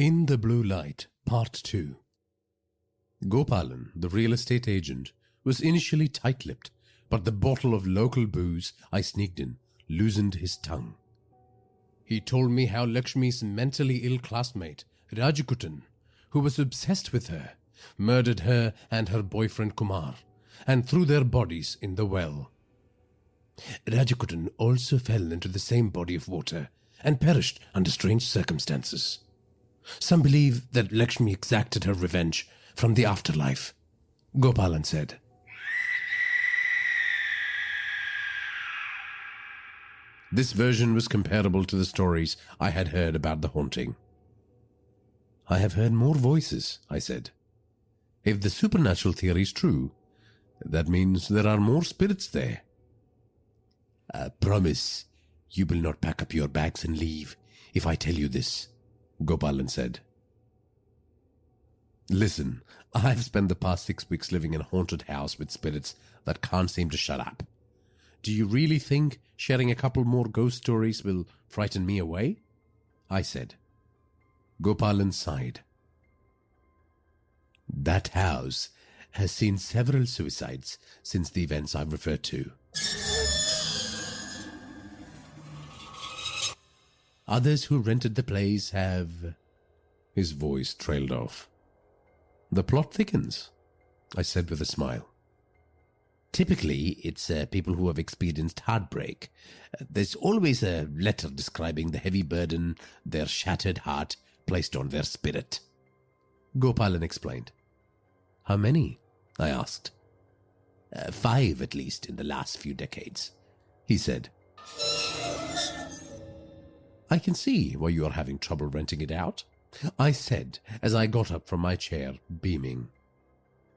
In the Blue Light, Part 2. Gopalan, the real estate agent, was initially tight-lipped, but the bottle of local booze I sneaked in loosened his tongue. He told me how Lakshmi's mentally ill classmate, Rajakutan, who was obsessed with her, murdered her and her boyfriend Kumar and threw their bodies in the well. Rajakutan also fell into the same body of water and perished under strange circumstances. Some believe that Lakshmi exacted her revenge from the afterlife, Gopalan said. This version was comparable to the stories I had heard about the haunting. I have heard more voices, I said. If the supernatural theory is true, that means there are more spirits there. Promise you will not pack up your bags and leave if I tell you this, Gopalan said. Listen, I've spent the past 6 weeks living in a haunted house with spirits that can't seem to shut up. Do you really think sharing a couple more ghost stories will frighten me away? I said. Gopalan sighed. That house has seen several suicides since the events I've referred to. Others who rented the place have... His voice trailed off. The plot thickens, I said with a smile. Typically, it's people who have experienced heartbreak. There's always a letter describing the heavy burden their shattered heart placed on their spirit. Gopalan explained. How many? I asked. 5 at least in the last few decades, he said. I can see why you are having trouble renting it out, I said as I got up from my chair, beaming.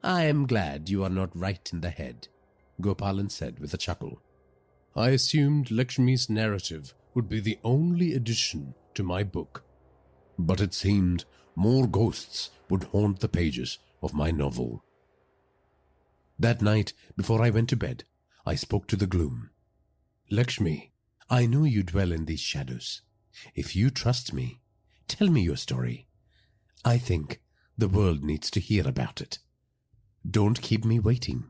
I am glad you are not right in the head, Gopalan said with a chuckle. I assumed Lakshmi's narrative would be the only addition to my book, but it seemed more ghosts would haunt the pages of my novel. That night, before I went to bed, I spoke to the gloom. Lakshmi, I know you dwell in these shadows. If you trust me, tell me your story. I think the world needs to hear about it. Don't keep me waiting.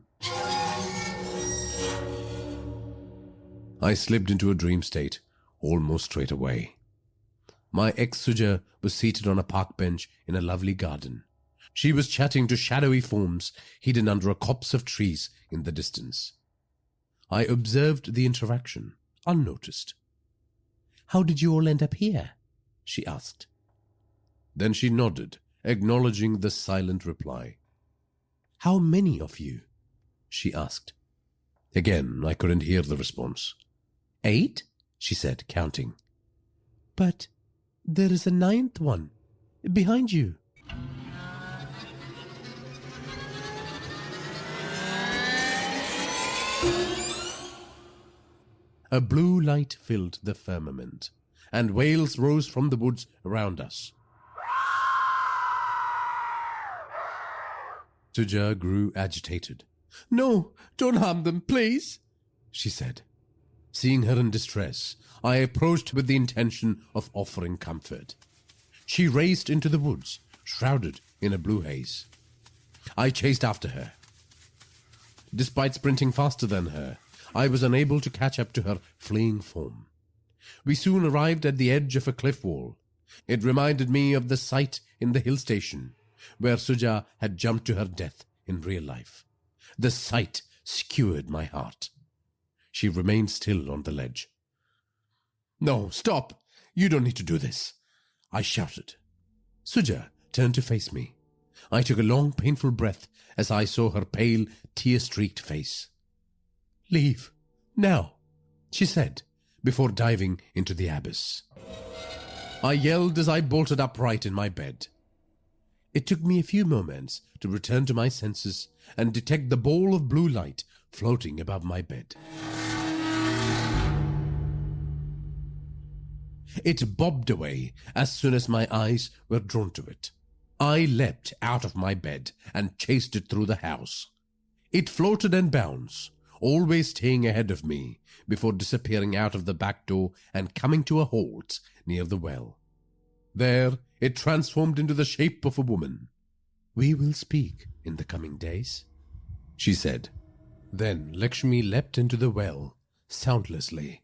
I slipped into a dream state almost straight away. My ex Suja was seated on a park bench in a lovely garden. She was chatting to shadowy forms hidden under a copse of trees in the distance. I observed the interaction, unnoticed. How did you all end up here? She asked. Then she nodded, acknowledging the silent reply. How many of you? She asked. Again, I couldn't hear the response. 8? She said, counting. But there is a 9th one, behind you. A blue light filled the firmament, and wails rose from the woods around us. Suja grew agitated. No, don't harm them, please, she said. Seeing her in distress, I approached with the intention of offering comfort. She raced into the woods, shrouded in a blue haze. I chased after her. Despite sprinting faster than her, I was unable to catch up to her fleeing form. We soon arrived at the edge of a cliff wall. It reminded me of the site in the hill station, where Suja had jumped to her death in real life. The sight skewered my heart. She remained still on the ledge. No, stop! You don't need to do this, I shouted. Suja turned to face me. I took a long, painful breath as I saw her pale, tear-streaked face. Leave, now, she said, before diving into the abyss. I yelled as I bolted upright in my bed. It took me a few moments to return to my senses and detect the ball of blue light floating above my bed. It bobbed away as soon as my eyes were drawn to it. I leapt out of my bed and chased it through the house. It floated and bounced, always staying ahead of me before disappearing out of the back door and coming to a halt near the well. There, it transformed into the shape of a woman. "We will speak in the coming days," she said. Then Lakshmi leapt into the well, soundlessly.